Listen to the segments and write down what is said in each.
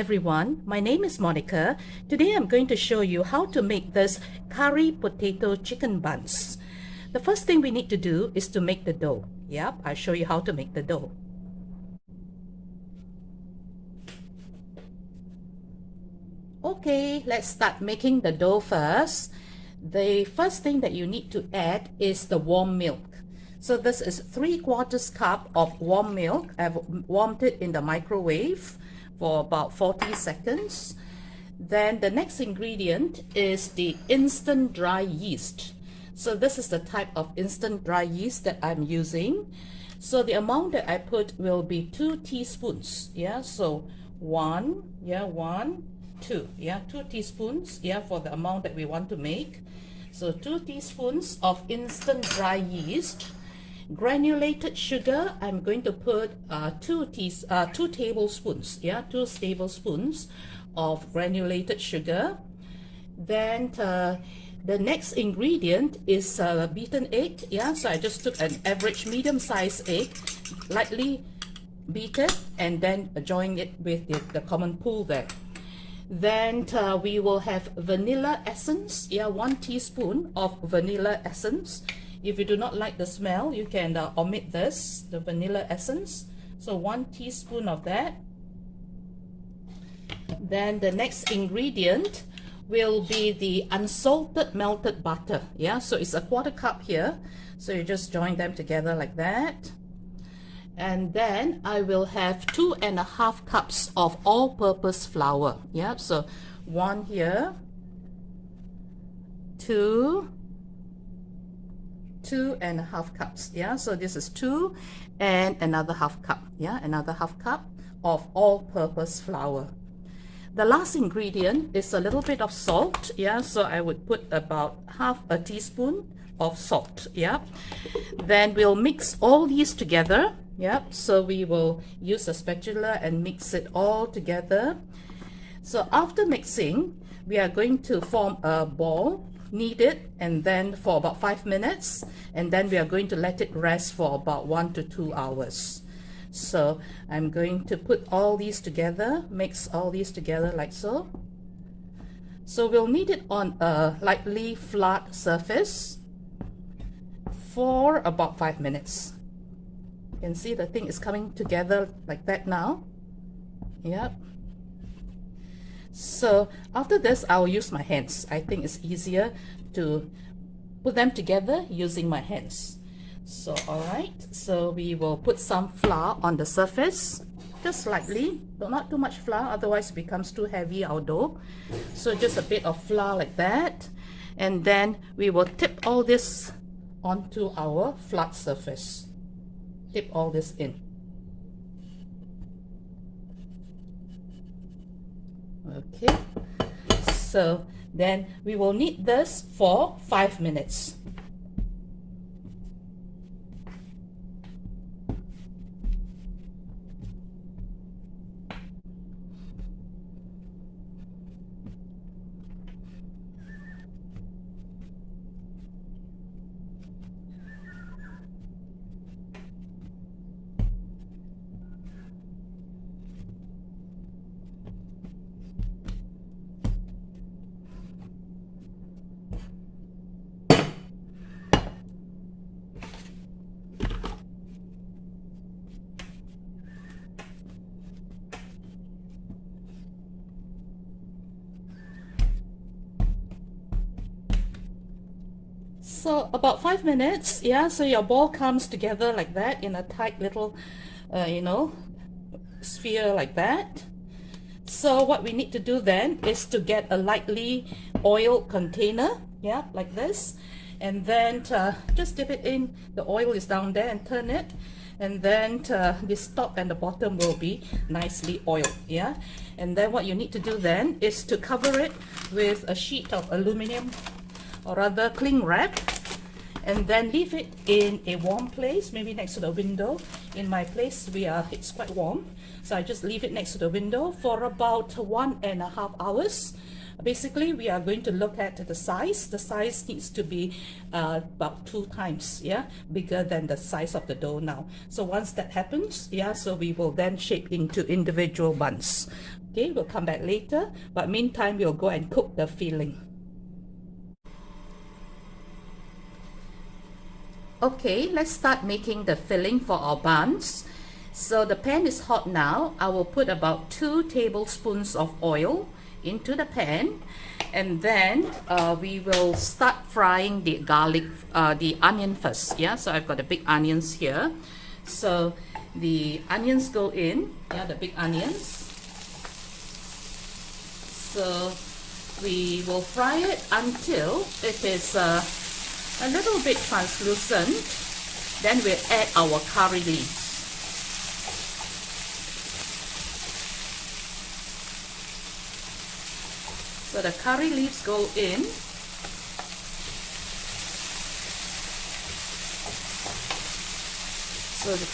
everyone, my name is Monica. Today I'm going to show you how to make this curry potato chicken buns. The first thing we need to do is to make the dough. Yep, I'll show you how to make the dough. Okay, let's start making the dough first. The first thing that you need to add is the warm milk. So this is 3/4 cup of warm milk. I've warmed it in the microwave for about 40 seconds. Then the next ingredient is the instant dry yeast. So this is the type of instant dry yeast that I'm using. So the amount that I put will be 2 teaspoons. Yeah, so 1, 2, 2 teaspoons, for the amount that we want to make. So 2 teaspoons of instant dry yeast. Granulated sugar, I'm going to put 2 tablespoons, 2 tablespoons of granulated sugar. Then the next ingredient is beaten egg. So I just took an average medium-sized egg, lightly beat it, and then join it with the common pool there. Then we will have vanilla essence, 1 teaspoon of vanilla essence. If you do not like the smell, you can omit this, the vanilla essence. So 1 teaspoon of that. Then the next ingredient will be the unsalted melted butter. So it's a 1/4 cup here. So you just join them together like that. And then I will have 2.5 cups of all-purpose flour. So 1 here, 2.5 cups. So this is 2 and another 1/2 cup. Another 1/2 cup of all-purpose flour. The last ingredient is a little bit of salt. So I would put about 1/2 teaspoon of salt. Then we'll mix all these together. So we will use a spatula and mix it all together. So after mixing, we are going to form a ball, knead it, and then for about 5 minutes, and then we are going to let it rest for about 1 to 2 hours. So I'm going to put all these together, mix all these together like so. So we'll knead it on a lightly flat surface for about 5 minutes. You can see the thing is coming together like that now. So after this, I'll use my hands. I think it's easier to put them together using my hands. So alright, so we will put some flour on the surface, just slightly, not too much flour, otherwise it becomes too heavy, our dough. So just a bit of flour like that, and then we will tip all this onto our flat surface. Tip all this in. Okay, so then we will knead this for 5 minutes. So about 5 minutes, so your ball comes together like that in a tight little, sphere like that. So what we need to do then is to get a lightly oiled container, like this, and then just dip it in. The oil is down there, and turn it, and then this top and the bottom will be nicely oiled. And then what you need to do then is to cover it with a sheet of aluminum, or rather cling wrap, and then leave it in a warm place, maybe next to the window. In my place, it's quite warm, so I just leave it next to the window for about 1.5 hours Basically, we are going to look at the size. The size needs to be about 2 times, yeah, bigger than the size of the dough now. So once that happens, yeah, so we will then shape into individual buns. Okay, we'll come back later, but meantime, we'll go and cook the filling. Okay, let's start making the filling for our buns. So the pan is hot now. I will put about 2 tablespoons of oil into the pan, and then we will start frying the garlic, the onion first. Yeah, so I've got the big onions here. So the onions go in, yeah, the big onions. So we will fry it until it is a little bit translucent. Then we'll add our curry leaves. So the curry leaves go in. So the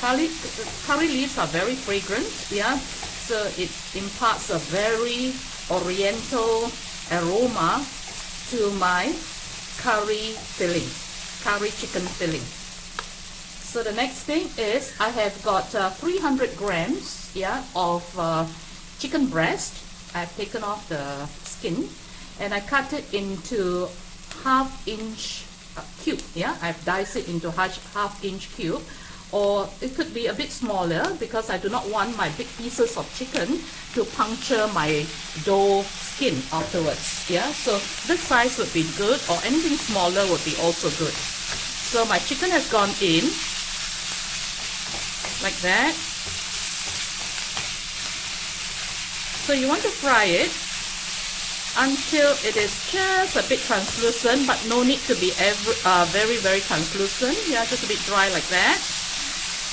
curry leaves are very fragrant, yeah. So it imparts a very oriental aroma to my curry filling, curry chicken filling. So the next thing is I have got 300 grams, yeah, of chicken breast. I've taken off the skin and I cut it into half-inch cube. Yeah, I've diced it into half-inch cube, or it could be a bit smaller because I do not want my big pieces of chicken to puncture my dough skin afterwards. Yeah, so this size would be good, or anything smaller would be also good. So my chicken has gone in like that. So you want to fry it until it is just a bit translucent, but no need to be very, very translucent. Yeah, just a bit dry like that.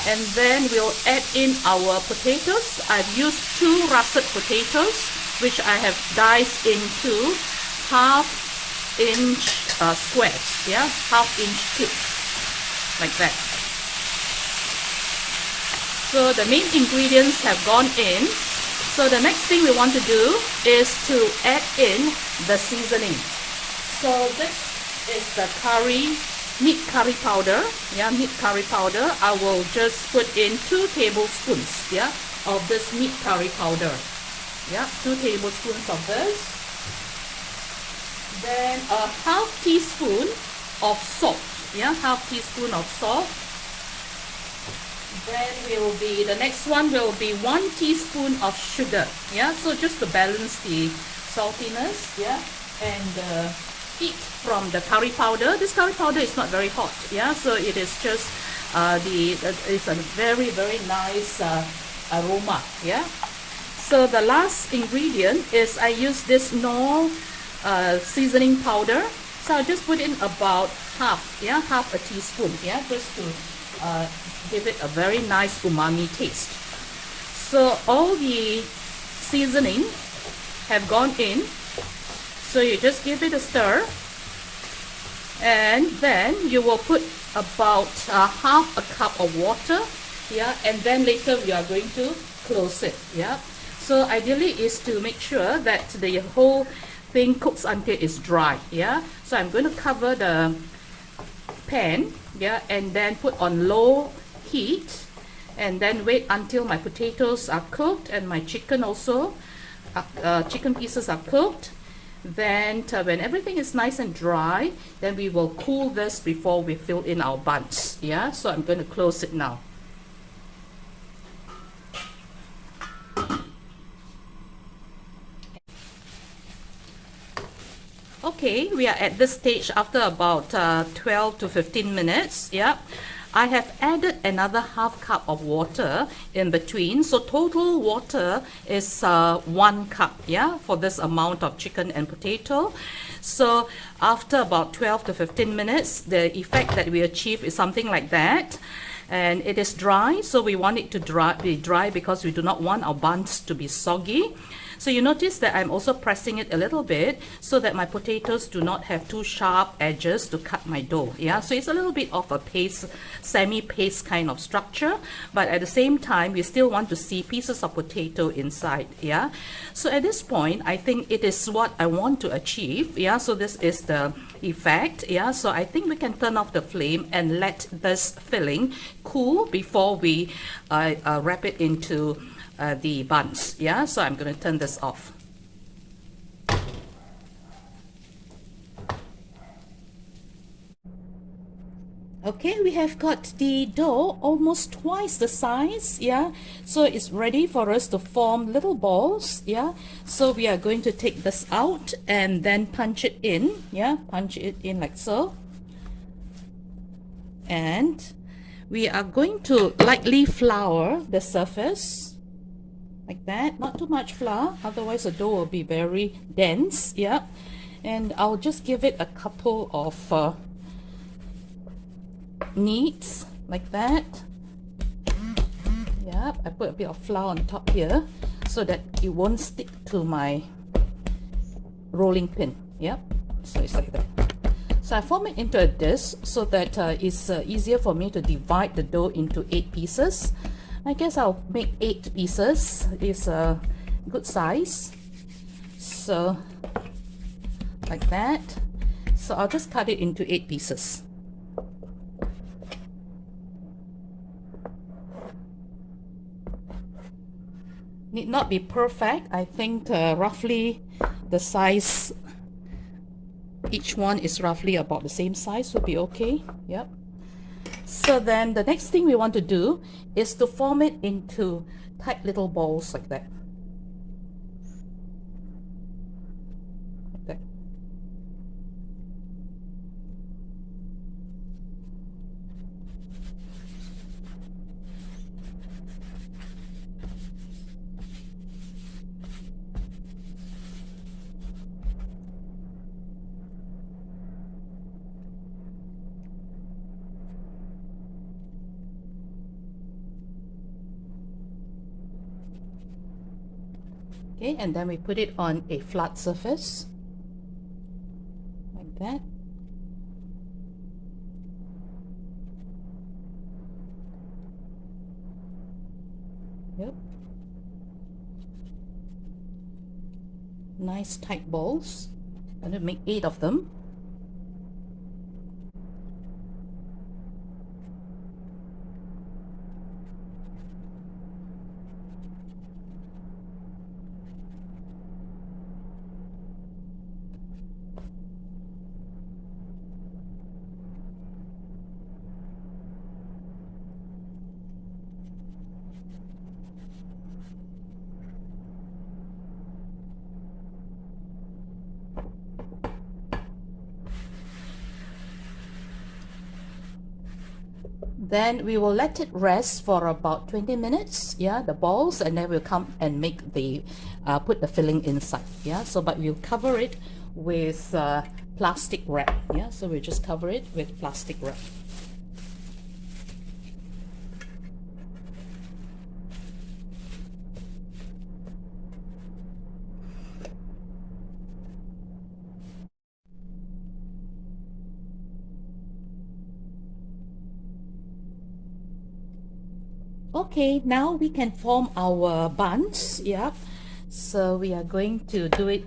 And then we'll add in our potatoes. I've used 2 russet potatoes, which I have diced into half-inch squares. Yeah, half-inch cubes, like that. So the main ingredients have gone in. So the next thing we want to do is to add in the seasoning. So this is the meat curry powder. Yeah, meat curry powder. I will just put in 2 tablespoons, yeah, of this meat curry powder. Yeah, 2 tablespoons of this. Then a half teaspoon of salt. Yeah, half teaspoon of salt. Then the next one will be 1 teaspoon of sugar. Yeah, so just to balance the saltiness, yeah, and the heat from the curry powder. This curry powder is not very hot, yeah, so it is just it's a very, very nice aroma, yeah. So the last ingredient is I use this Knorr seasoning powder. So I just put in about half a teaspoon, yeah, just to give it a very nice umami taste. So all the seasoning have gone in. So you just give it a stir, and then you will put about half a cup of water, yeah, and then later we are going to close it, yeah. So ideally is to make sure that the whole thing cooks until it's dry, yeah. So I'm going to cover the pan, yeah, and then put on low heat, and then wait until my potatoes are cooked and my chicken also, chicken pieces are cooked. Then when everything is nice and dry, then we will cool this before we fill in our buns. Yeah, so I'm going to close it now. Okay, we are at this stage after about 12 to 15 minutes. Yeah, I have added another half cup of water in between. So total water is 1 cup, yeah, for this amount of chicken and potato. So after about 12 to 15 minutes, the effect that we achieve is something like that. And it is dry, so we want it to be dry because we do not want our buns to be soggy. So you notice that I'm also pressing it a little bit so that my potatoes do not have too sharp edges to cut my dough. Yeah, so it's a little bit of a paste, semi-paste kind of structure, but at the same time we still want to see pieces of potato inside. Yeah, so at this point I think it is what I want to achieve. Yeah, so this is the effect. Yeah, so I think we can turn off the flame and let this filling cool before we wrap it into the buns. Yeah, so I'm going to turn this off. Okay, we have got the dough almost twice the size. Yeah, so it's ready for us to form little balls. Yeah, so we are going to take this out and then punch it in. Yeah, punch it in like so, and we are going to lightly flour the surface like that, not too much flour, otherwise the dough will be very dense. Yeah, and I'll just give it a couple of kneads like that. Yeah, I put a bit of flour on top here so that it won't stick to my rolling pin. Yep, so it's like that. So I form it into a disc so that it's easier for me to divide the dough into 8 pieces. I guess I'll make 8 pieces. It's a good size. So like that. So I'll just cut it into 8 pieces. Need not be perfect. I think roughly the size, each one is roughly about the same size, would be okay. Yep. So then the next thing we want to do is to form it into tight little balls like that. Like that. Okay, and then we put it on a flat surface like that. Yep. Nice tight balls. I'm going to make 8 of them. Then we will let it rest for about 20 minutes, yeah, the balls, and then we'll come and make the, put the filling inside, yeah. So, but we'll cover it with plastic wrap, yeah. So we'll just cover it with plastic wrap. Okay, now we can form our buns. Yeah, so we are going to do it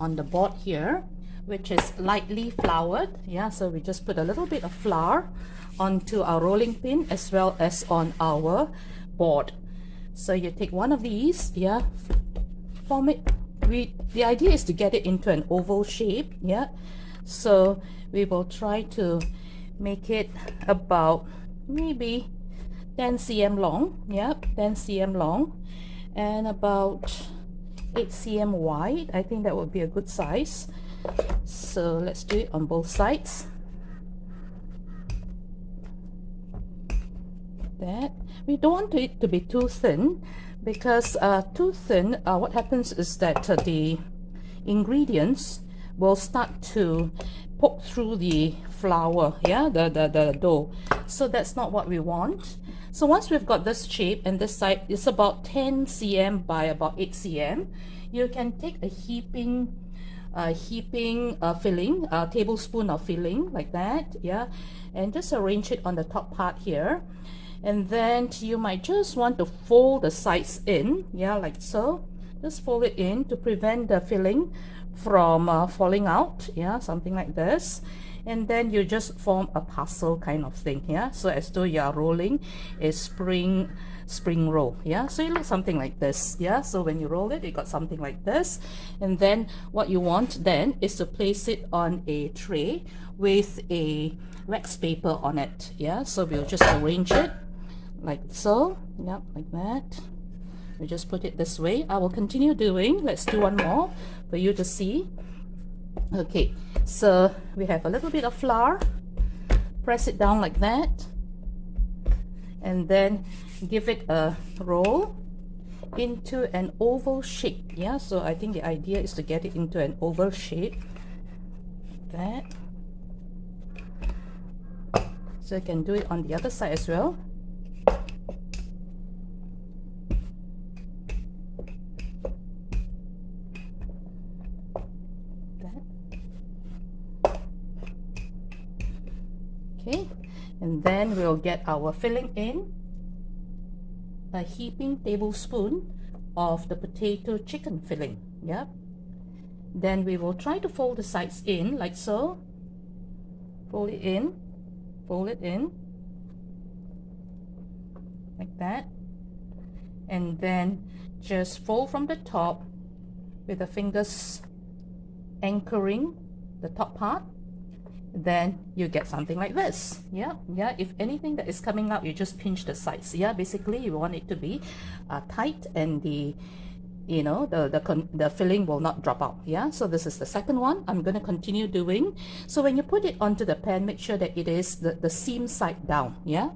on the board here, which is lightly floured. Yeah, so we just put a little bit of flour onto our rolling pin as well as on our board. So you take one of these, yeah, form it. The idea is to get it into an oval shape. Yeah, so we will try to make it about maybe 10 cm long, yep, 10 cm long, and about 8 cm wide. I think that would be a good size. So let's do it on both sides. That we don't want it to be too thin, because too thin, what happens is that the ingredients will start to poke through the flour, yeah, the dough. So that's not what we want. So once we've got this shape, and this side is about 10 cm by about 8 cm, you can take a heaping filling, a tablespoon of filling like that, yeah, and just arrange it on the top part here. And then you might just want to fold the sides in, yeah, like so. Just fold it in to prevent the filling from falling out, yeah, something like this. And then you just form a parcel kind of thing, yeah, so as though you are rolling a spring roll, yeah, so it looks something like this, yeah. So when you roll it, you got something like this. And then what you want then is to place it on a tray with a wax paper on it, yeah. So we'll just arrange it like so, yeah, like that. We just put it this way. I will continue doing. Let's do one more for you to see. Okay, so we have a little bit of flour. Press it down like that, and then give it a roll into an oval shape, yeah. So I think the idea is to get it into an oval shape like that. So you can do it on the other side as well. Okay, and then we'll get our filling in. A heaping tablespoon of the potato chicken filling, yeah. Then we will try to fold the sides in like so. Fold it in, fold it in like that, and then just fold from the top with the fingers anchoring the top part. Then you get something like this, yeah. If anything that is coming out, you just pinch the sides, yeah. Basically you want it to be tight, and the the filling will not drop out, yeah. So this is the second one I'm going to continue doing. So when you put it onto the pan, make sure that it is the seam side down, yeah.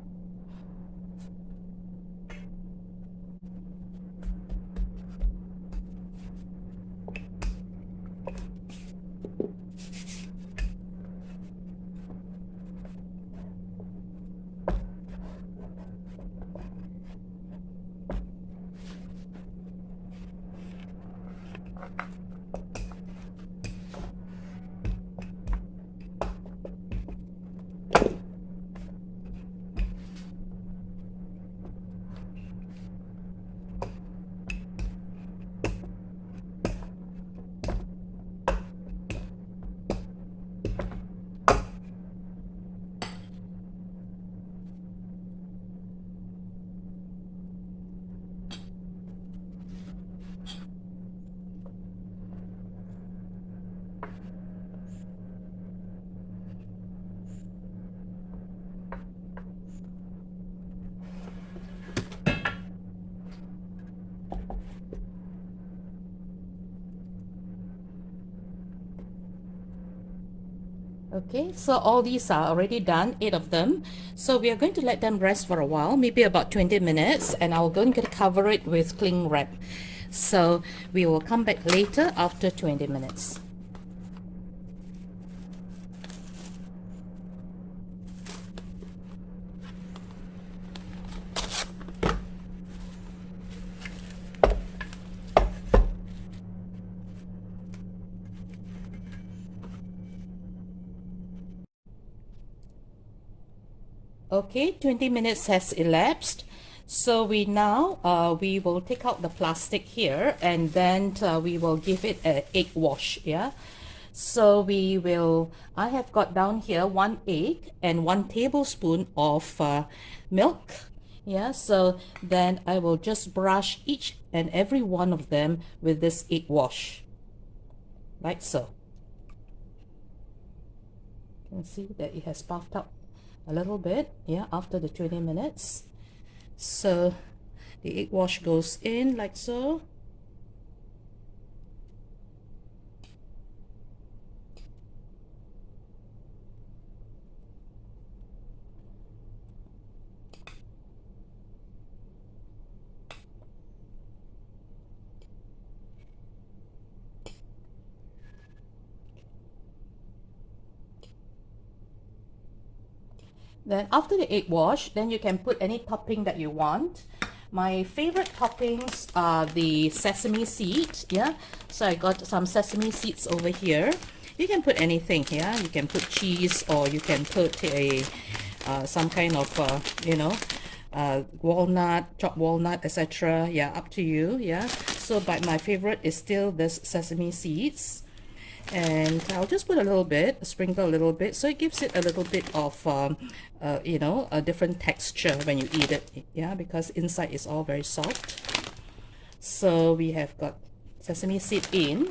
Okay, so all these are already done, 8 of them. So we are going to let them rest for a while, maybe about 20 minutes, and I'm going to cover it with cling wrap. So we will come back later after 20 minutes. Okay, 20 minutes has elapsed. So we now we will take out the plastic here, and then we will give it an egg wash, yeah. So I have got down here 1 egg and 1 tablespoon of milk, yeah. So then I will just brush each and every one of them with this egg wash like so. You can see that it has puffed up a little bit, yeah, after the 20 minutes. So the egg wash goes in like so. Then after the egg wash, then you can put any topping that you want. My favorite toppings are the sesame seed, yeah. So I got some sesame seeds over here. You can put anything, yeah. You can put cheese, or you can put a some kind of you know, walnut, chopped walnut, etc. Yeah, up to you, yeah. So but my favorite is still this sesame seeds, and I'll just put a little bit, sprinkle a little bit, so it gives it a little bit of you know, a different texture when you eat it, yeah, because inside is all very soft. So we have got sesame seed in,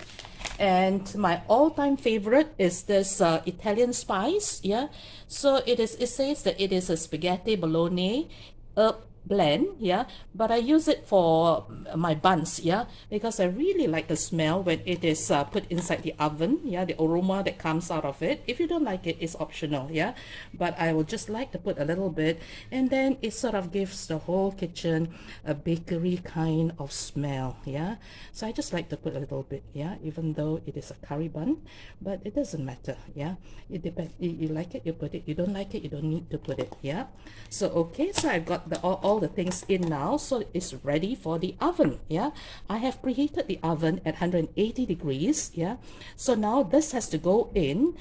and my all-time favorite is this Italian spice, yeah. So it says that it is a spaghetti bolognese herb blend, yeah, but I use it for my buns, yeah, because I really like the smell when it is put inside the oven, yeah, the aroma that comes out of it. If you don't like it, it's optional, yeah, but I would just like to put a little bit, and then it sort of gives the whole kitchen a bakery kind of smell, yeah. So I just like to put a little bit, yeah, even though it is a curry bun, but it doesn't matter, yeah. It depends. You like it, you put it. You don't like it, you don't need to put it, yeah. So okay, so I've got the all the things in now, so it's ready for the oven, yeah. I have preheated the oven at 180 degrees, yeah. So now this has to go in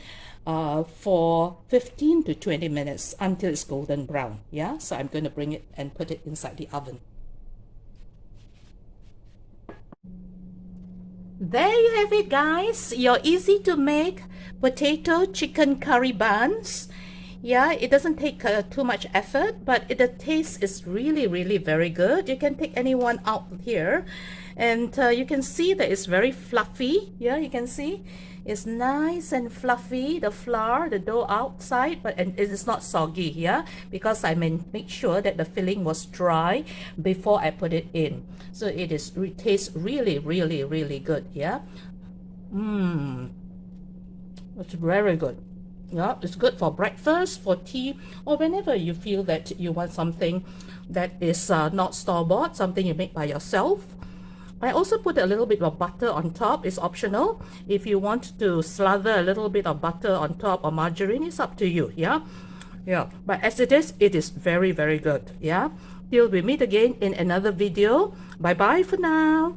for 15 to 20 minutes until it's golden brown, yeah. So I'm going to bring it and put it inside the oven. There you have it, guys, your easy to make potato chicken curry buns. Yeah, it doesn't take too much effort, but the taste is really very good. You can take anyone out here, and you can see that it's very fluffy. Yeah, you can see it's nice and fluffy, the flour, the dough outside, but and it is not soggy, yeah, because I make sure that the filling was dry before I put it in. So it tastes really good, yeah. It's very good. Yeah, it's good for breakfast, for tea, or whenever you feel that you want something that is not store-bought, something you make by yourself. I also put a little bit of butter on top. It's optional. If you want to slather a little bit of butter on top, or margarine, it's up to you, yeah. Yeah, but as it is very good, yeah. Till we meet again in another video. Bye bye for now.